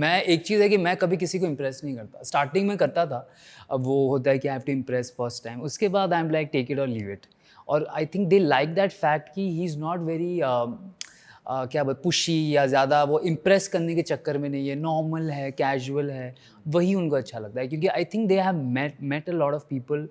मैं एक चीज़ है कि मैं कभी किसी को इम्प्रेस नहीं करता। स्टार्टिंग में करता था, अब वो होता है कि I have to impress first time, उसके बाद I am like take it और लीव इट। और I think they like that fact कि ही इज़ नॉट वेरी क्या बोल पुशी या ज़्यादा वो इम्प्रेस करने के चक्कर में नहीं है, नॉर्मल है, कैजुअल है, वही उनको अच्छा लगता है। क्योंकि I think they have met a lot of people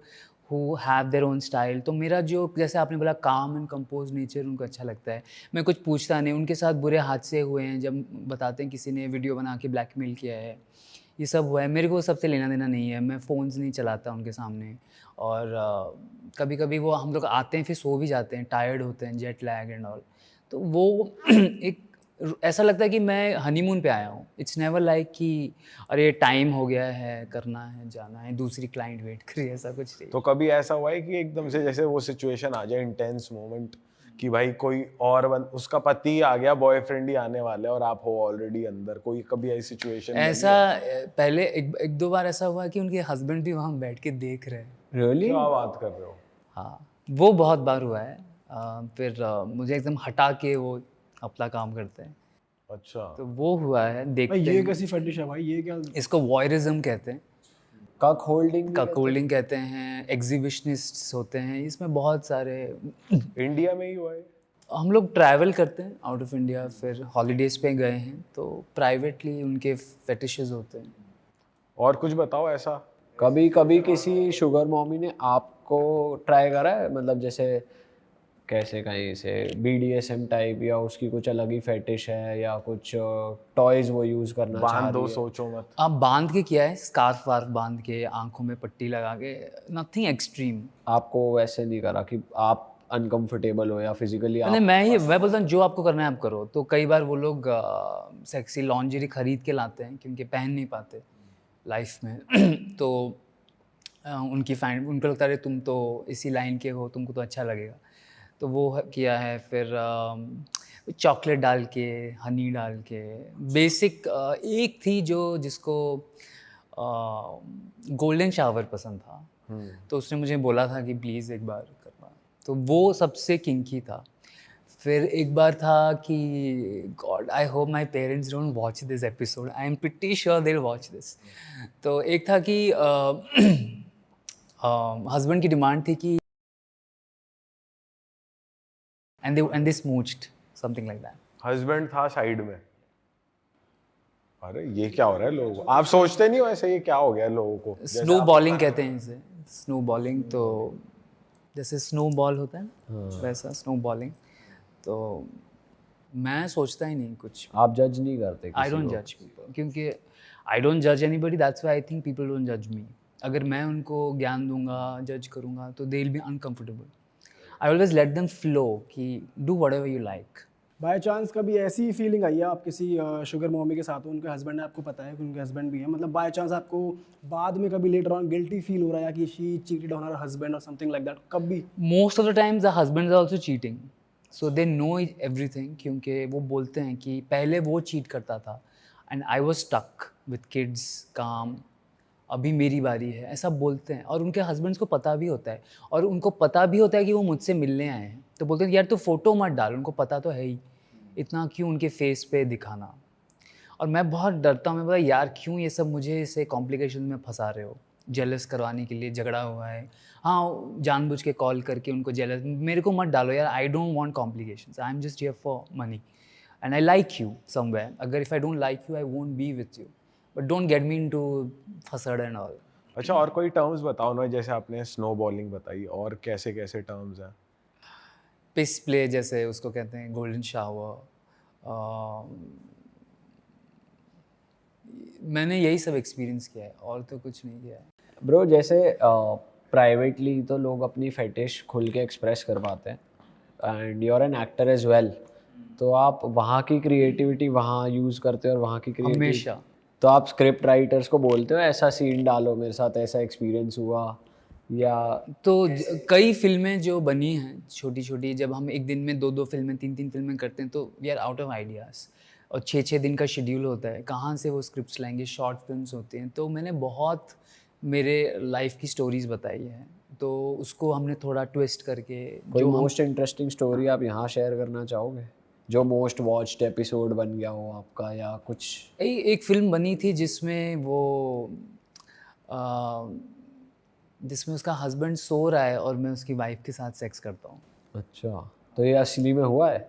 who have their own style. तो मेरा जो जैसे आपने बोला काम एंड कंपोज नेचर उनको अच्छा लगता है। मैं कुछ पूछता नहीं, उनके साथ बुरे हादसे हुए हैं जब बताते हैं किसी ने वीडियो बना के ब्लैकमेल किया है, ये सब हुआ है। मेरे को सबसे लेना देना नहीं है, मैं फ़ोन्स नहीं चलाता उनके सामने। और कभी-कभी वो हम लोग आते हैं फिर सो भी जाते हैं, टायर्ड होते हैं, जेट लैग एंड ऑल। तो वो एक ऐसा लगता है कि मैं हनीमून पे आया हूँ। इट्स नेवर लाइक कि अरे टाइम हो गया है, करना है, जाना है, दूसरी क्लाइंट वेट कर रही है, ऐसा कुछ नहीं। तो कभी ऐसा हुआ है कि एकदम से जैसे वो सिचुएशन आ जाए, इंटेंस मोमेंट, कि भाई कोई और उसका पति आ गया, बॉयफ्रेंड ही आने वाला है और आप हो ऑलरेडी अंदर, कोई कभी ऐसी सिचुएशन ऐसा पहले एक दो बार ऐसा हुआ कि उनके हस्बैंड भी वहाँ बैठ के देख रहे हैं। रियली? क्या बात कर रहे हो? हाँ, वो बहुत बार हुआ है। फिर मुझे एकदम हटा के वो अपना काम करते हैं, अच्छा। तो वो हुआ है, भाई देखते ये हैं। कैसी फटिश है भाई, ये क्या? इसको वॉयरिज्म कहते हैं, कक होल्डिंग भी कहते हैं? ककहोल्डिंग कहते हैं, एग्जिबिशनिस्ट्स होते हैं, इसमें बहुत सारे। इंडिया में ही हुआ है? हम लोग ट्रैवल करते हैं आउट ऑफ इंडिया, फिर हॉलीडेज़ पे गए हैं, तो प्राइवेटली उनके फेटिशेस होते हैं। और कुछ बताओ ऐसा। कभी कभी किसी शुगर मॉमी ने आपको ट्राई करा है, मतलब जैसे कैसे कहीं से BDSM टाइप, या उसकी कुछ अलग ही फेटिश है, या कुछ टॉयज वो यूज करना चाह बांध रही दो, है? सोचो मत। आप बांध के किया है, स्कार्फ वार्फ बांध के, आंखों में पट्टी लगा के, नथिंग एक्सट्रीम। आपको वैसे नहीं करा कि आप अनकंफर्टेबल हो या फिजिकली नहीं, आप? मैं बोलता हूँ जो आपको करना है आप करो। तो कई बार वो लोग सेक्सी लॉन्जरी खरीद के लाते हैं क्योंकि पहन नहीं पाते लाइफ में। तो उनकी फैन उनको लगता है तुम तो इसी लाइन के हो, तुमको तो अच्छा लगेगा, तो वो किया है। फिर चॉकलेट डाल के, हनी डाल के, बेसिक। एक थी जो जिसको गोल्डन शावर पसंद था, तो उसने मुझे बोला था कि प्लीज़ एक बार करवा, तो वो सबसे किंकी था। फिर एक बार था कि god I hope my parents don't watch this episode, I am pretty sure they will watch this. तो एक था कि हस्बैंड की डिमांड थी कि and they smooched something like that. Husband था साइड में? अरे ये क्या हो रहा है लोगों को? आप सोचते नहीं हो ऐसे ये क्या हो गया लोगों को? स्नो बॉलिंग कहते हैं इसे, स्नो बॉलिंग। तो जैसे स्नो बॉल होता है ना, वैसा स्नो बॉलिंग। तो मैं सोचता ही नहीं कुछ, आप जज नहीं करते आई किसी डोंट को? जज पीपल, क्योंकि आई डोंट जज anybody, that's why I think people don't जज मी। अगर मैं उनको ज्ञान दूंगा, जज करूंगा, तो they will be uncomfortable. I always let them flow कि do whatever you like. By chance कभी ऐसी फीलिंग आई है आप किसी शुगर मॉमी के साथ हो, उनके हस्बैंड है, आपको पता है कि उनके हस्बैंड भी है, मतलब बाय चांस आपको बाद में कभी लेटर ऑन गिल्टी फील हो रहा है कि she cheated on her husband और समथिंग लाइक दैट, कभी? Most of the times the husbands are also cheating, so they know everything. क्योंकि वो बोलते हैं कि पहले वो चीट करता था and I was stuck with kids, काम, अभी मेरी बारी है, ऐसा बोलते हैं। और उनके हस्बैंड्स को पता भी होता है, और उनको पता भी होता है कि वो मुझसे मिलने आए हैं, तो बोलते हैं यार तो फ़ोटो मत डाल, उनको पता तो है ही, इतना क्यों उनके फेस पे दिखाना। और मैं बहुत डरता हूँ, मैं बोला यार क्यों ये सब मुझे इसे कॉम्प्लिकेशन में फंसा रहे हो, जेलस करवाने के लिए झगड़ा हुआ है। हाँ, जानबूझ के कॉल करके उनको जेलस, मेरे को मत डालो यार, I don't want complications, I am just here for money and I like you somewhere. अगर if I don't like you I won't be with you, but don't get me into फसड़ and all. अच्छा, और कोई terms बताओ ना, जैसे आपने snow bowling बताई, और कैसे कैसे टर्म्स हैं? पिस प्ले जैसे उसको कहते हैं, गोल्डन शावर, मैंने यही सब एक्सपीरियंस किया है, और तो कुछ नहीं किया है। ब्रो जैसे प्राइवेटली तो लोग अपनी फेटिश खुल के एक्सप्रेस कर पाते हैं, and you are an actor as well, तो आप वहाँ की क्रिएटिविटी वहाँ यूज़ करते हो और वहाँ की क्रिएटिविटी, हमेशा। तो आप स्क्रिप्ट राइटर्स को बोलते हो ऐसा सीन डालो, मेरे साथ ऐसा एक्सपीरियंस हुआ, या? तो कई फिल्में जो बनी हैं छोटी छोटी, जब हम एक दिन में दो दो फिल्में, तीन तीन फिल्में करते हैं, तो we are out of ideas, और छः छः दिन का शेड्यूल होता है, कहाँ से वो स्क्रिप्ट्स लाएंगे, शॉर्ट फिल्म्स होती हैं। तो मैंने बहुत मेरे लाइफ की स्टोरीज़ बताई हैं, तो उसको हमने थोड़ा ट्विस्ट करके कोई जो हम मोस्ट इंटरेस्टिंग स्टोरी आप यहाँ शेयर करना चाहोगे? जो मोस्ट वॉच्ड एपिसोड बन गया हो आपका या कुछ? एक फिल्म बनी थी जिसमें वो जिसमें उसका हस्बैंड सो रहा है और मैं उसकी वाइफ के साथ सेक्स करता हूँ। अच्छा, तो ये असली में हुआ है?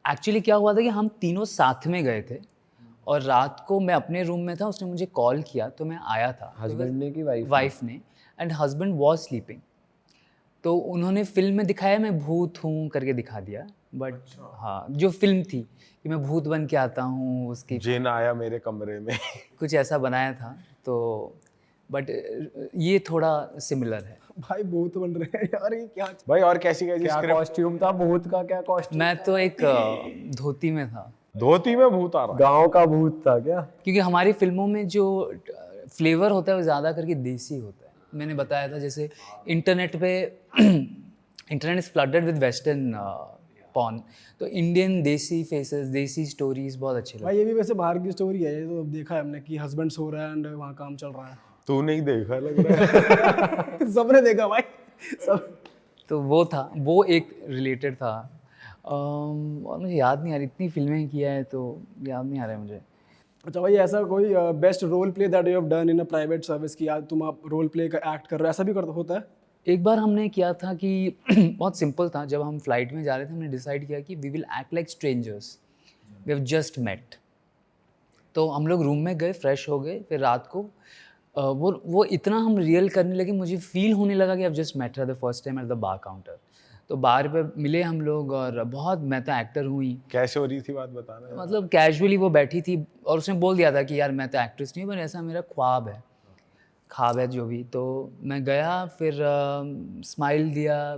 एक्चुअली क्या हुआ था कि हम तीनों साथ में गए थे और रात को मैं अपने रूम में था, उसने मुझे कॉल किया तो मैं आया था। हस्बैंड ने कि वाइफ ने, एंड हस्बैंड वॉज स्लीपिंग। तो उन्होंने फिल्म में दिखाया मैं भूत हूँ करके दिखा दिया, बट हाँ जो फिल्म थी कि मैं भूत बन के आता हूँ, उसकी जिन आया मेरे कमरे में। कुछ ऐसा बनाया था। तो बट ये थोड़ा सिमिलर है। भाई बहुत बन रहे हैं यार, ये क्या? भाई और कैसी कैसी क्या स्क्रिप्ट? कॉस्ट्यूम था भूत का? क्या कॉस्ट्यूम? मैं तो एक धोती में था, धोती में भूत आ रहा है। गांव का भूत था क्या? क्योंकि हमारी फिल्मों में जो फ्लेवर होता है वो ज़्यादा करके देसी होता है। मैंने बताया था जैसे इंटरनेट पे internet is flooded with western porn, तो इंडियन देसी फेसेस, देसी स्टोरीज बहुत अच्छे लगते हैं। भाई ये भी वैसे बाहर की स्टोरी है, ये तो अब देखा है हमने कि हस्बैंड सो रहा है एंड वहाँ काम चल रहा है। तू नहीं देखा लग रहा है। सबने देखा भाई, सब। तो वो था, वो एक रिलेटेड था। और मुझे याद नहीं आ रही, इतनी फिल्में किया है तो याद नहीं आ रहा है मुझे। अच्छा भाई, ऐसा कोई best role play that you have done in a private service की, आज तुम आप रोल प्ले का एक्ट कर रहे हो, ऐसा भी करता होता है? एक बार हमने किया था कि बहुत सिंपल था, जब हम फ्लाइट में जा रहे थे हमने डिसाइड किया कि we will act like strangers, we have just met. तो हम लोग रूम में गए, फ्रेश हो गए, फिर रात को वो इतना हम रियल करने लगे, मुझे फील होने लगा कि I just met her the first time at the bar counter. तो बार पे मिले हम लोग और बहुत, मैं तो एक्टर हूँ ही, कैसे हो रही थी बात बताना। मतलब कैजुअली वो बैठी थी और उसने बोल दिया था कि यार मैं तो एक्ट्रेस नहीं हूँ, पर ऐसा मेरा ख्वाब है जो भी। तो मैं गया, फिर स्माइल दिया,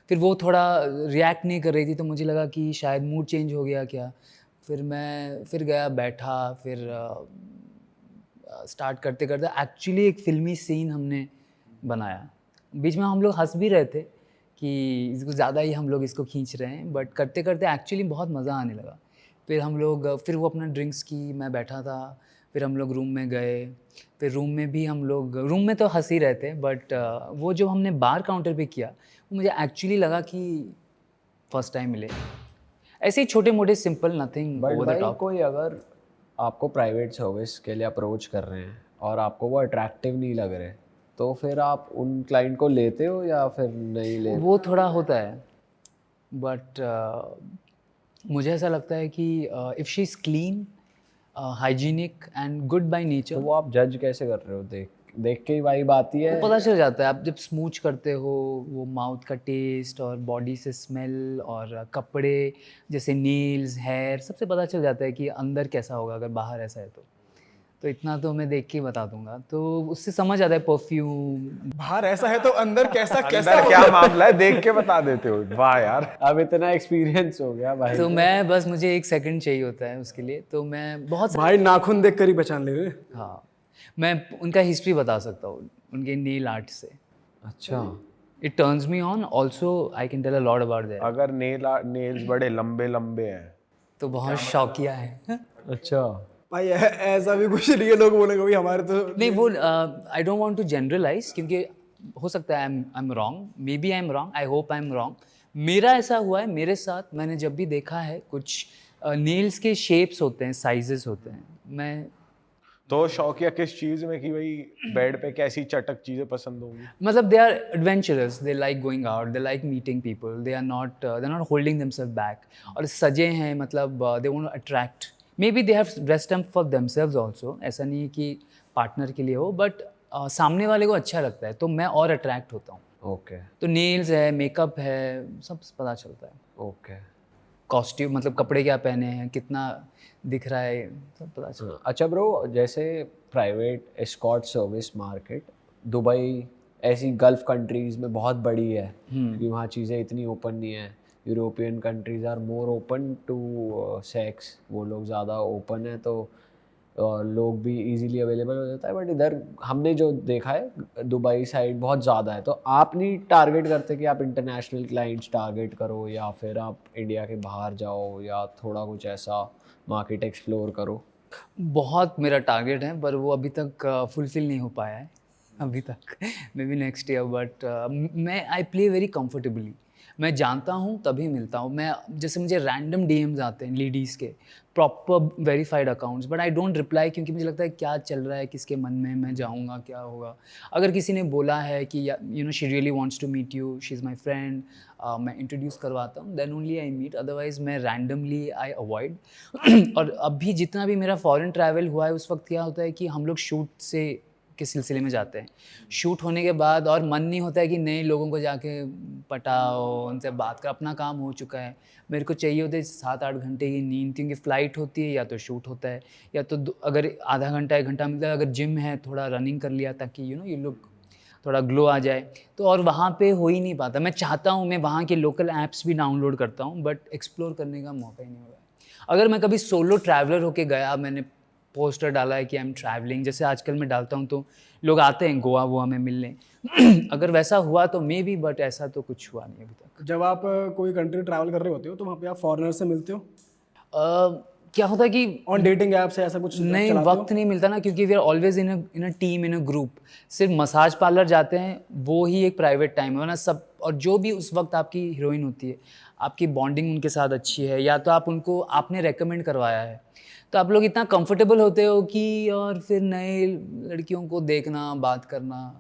फिर वो थोड़ा रिएक्ट नहीं कर रही थी तो मुझे लगा कि शायद मूड चेंज हो गया क्या। फिर मैं फिर गया, बैठा, फिर स्टार्ट करते करते एक्चुअली एक फ़िल्मी सीन हमने बनाया। बीच में हम लोग हंस भी रहे थे कि इसको ज़्यादा ही हम लोग इसको खींच रहे हैं, बट करते करते एक्चुअली बहुत मज़ा आने लगा। फिर हम लोग, फिर वो अपना ड्रिंक्स की, मैं बैठा था, फिर हम लोग रूम में गए, फिर रूम में भी हम लोग, रूम में तो हंस ही रहे थे, बट वो जो हमने बार काउंटर पे किया वो मुझे एक्चुअली लगा कि फर्स्ट टाइम मिले। ऐसे ही छोटे मोटे simple, nothing but over the भाई टॉप। कोई अगर आपको प्राइवेट सर्विस के लिए अप्रोच कर रहे हैं और आपको वो अट्रैक्टिव नहीं लग रहे, तो फिर आप उन क्लाइंट को लेते हो या फिर नहीं लेते? वो थोड़ा होता है, बट मुझे ऐसा लगता है कि if she is clean, hygienic and good by to nature, वो आप जज कैसे कर रहे हो? देख के ही वाइब आती है? वो पता चल जाता है। आप जब स्मूच करते हो, वो माउथ का टेस्ट और बॉडी से स्मेल और कपड़े जैसे नेल्स, हेयर, सबसे पता चल जाता है कि अंदर कैसा होगा अगर बाहर ऐसा है तो इतना तो मैं देख के ही बता दूंगा, तो उससे समझ आता है। परफ्यूम, बाहर ऐसा है तो अंदर कैसा कैसा अंदर क्या मामला है देख के बता देते हो। वाह यार। अब इतना एक्सपीरियंस हो गया भाई। तो मैं बस, मुझे 1 सेकंड चाहिए होता है उसके लिए, तो मैं बहुत भाई नाखून देख कर ही पहचान ले रहे हैं। हाँ, मैं उनका हिस्ट्री बता सकता हूँ उनके नेल आर्ट से। अच्छा, it turns me on, also I can tell a lot about that. अगर नेल्स बड़े लंबे लंबे हैं तो बहुत शौकिया है। अच्छा। भाई ऐसा भी कुछ नहीं है, लोग बोलेंगे भाई हमारे तो नहीं, वो I don't want to generalize, क्योंकि हो सकता है I am wrong, maybe I am wrong, I hope I am wrong. मेरा ऐसा हुआ है, मेरे साथ मैंने जब भी देखा है, कुछ नेल्स के शेप्स होते हैं, साइजेस होते हैं। मैं तो शौकिया किस चीज में कि भाई बेड पे कैसी चटक चीजें पसंद होंगी? मतलब they are adventurous, they like going out, they like meeting people, they are not holding themselves back, और सजे हैं, मतलब they want to attract, maybe they have dressed up for themselves also. ऐसा नहीं है कि पार्टनर के लिए हो, बट सामने वाले को अच्छा लगता है तो मैं और अट्रैक्ट होता हूँ। ओके तो नेल्स है, मेकअप है, सब पता चलता है। ओके। कॉस्ट्यूम, मतलब कपड़े क्या पहने हैं, कितना दिख रहा है, सब पता चलता है। अच्छा ब्रो, जैसे private escort service market Dubai ऐसी गल्फ कंट्रीज़ में बहुत बड़ी है, क्योंकि वहाँ चीज़ें इतनी ओपन नहीं है। European countries are more open to sex, वो लोग ज़्यादा ओपन है, तो लोग भी इजीली अवेलेबल हो जाता है। बट इधर हमने जो देखा है दुबई साइड बहुत ज़्यादा है। तो आप नहीं टारगेट करते कि आप इंटरनेशनल क्लाइंट्स टारगेट करो, या फिर आप इंडिया के बाहर जाओ, या थोड़ा कुछ ऐसा मार्केट एक्सप्लोर करो? बहुत मेरा टारगेट है, पर वो अभी तक फुलफिल नहीं हो पाया है अभी तक। May be next year, but मैं आई प्ले वेरी कंफर्टेबली। मैं जानता हूँ तभी मिलता हूँ। मैं जैसे मुझे रैंडम डीएम्स आते हैं लेडीज़ के, proper verified accounts, but I don't reply क्योंकि मुझे लगता है क्या चल रहा है, किसके मन में, मैं जाऊँगा क्या होगा। अगर किसी ने बोला है कि you know she really wants to meet you, she is my friend, मैं इंट्रोड्यूस करवाता हूँ, then only I meet, otherwise मैं रैंडमली आई अवॉइड। और अभी जितना भी मेरा फॉरेन ट्रैवल हुआ है उस वक्त क्या होता है कि हम लोग शूट से के सिलसिले में जाते हैं। शूट होने के बाद और मन नहीं होता है कि नए लोगों को जाके पटाओ, उनसे बात कर, अपना काम हो चुका है। मेरे को चाहिए होते हैं 7-8 घंटे की नींद, क्योंकि फ़्लाइट होती है या तो शूट होता है, या तो अगर आधा घंटा 1 घंटा मिलता है, अगर जिम है थोड़ा रनिंग कर लिया ताकि यू नो ये लोग थोड़ा ग्लो आ जाए। तो और वहाँ पे हो ही नहीं पाता। मैं चाहता हूँ, मैं वहाँ के लोकल ऐप्स भी डाउनलोड करता हूँ, बट एक्सप्लोर करने का मौका ही नहीं हुआ है। अगर मैं कभी सोलो ट्रैवलर होके गया, मैंने पोस्टर डाला है कि आई एम ट्रैवलिंग, जैसे आजकल मैं डालता हूँ तो लोग आते हैं गोवा वोवा में मिलने। अगर वैसा हुआ तो मे बी, बट ऐसा तो कुछ हुआ नहीं अभी तक। जब आप कोई कंट्री ट्रैवल कर रहे होते हो तो वहाँ पे आप फॉरेनर से मिलते हो क्या होता है कि ऑन डेटिंग ऐप से, ऐसा कुछ नहीं, चलाते हो? वक्त नहीं मिलता ना, क्योंकि we are always in a team, in a group. सिर्फ मसाज पार्लर जाते हैं, वो ही एक प्राइवेट टाइम है, वरना सब, और जो भी उस वक्त आपकी हीरोइन होती है, आपकी बॉन्डिंग उनके साथ अच्छी है, या तो आप उनको आपने रेकमेंड करवाया है, तो आप लोग इतना कंफर्टेबल होते हो कि, और फिर नए लड़कियों को देखना, बात करना,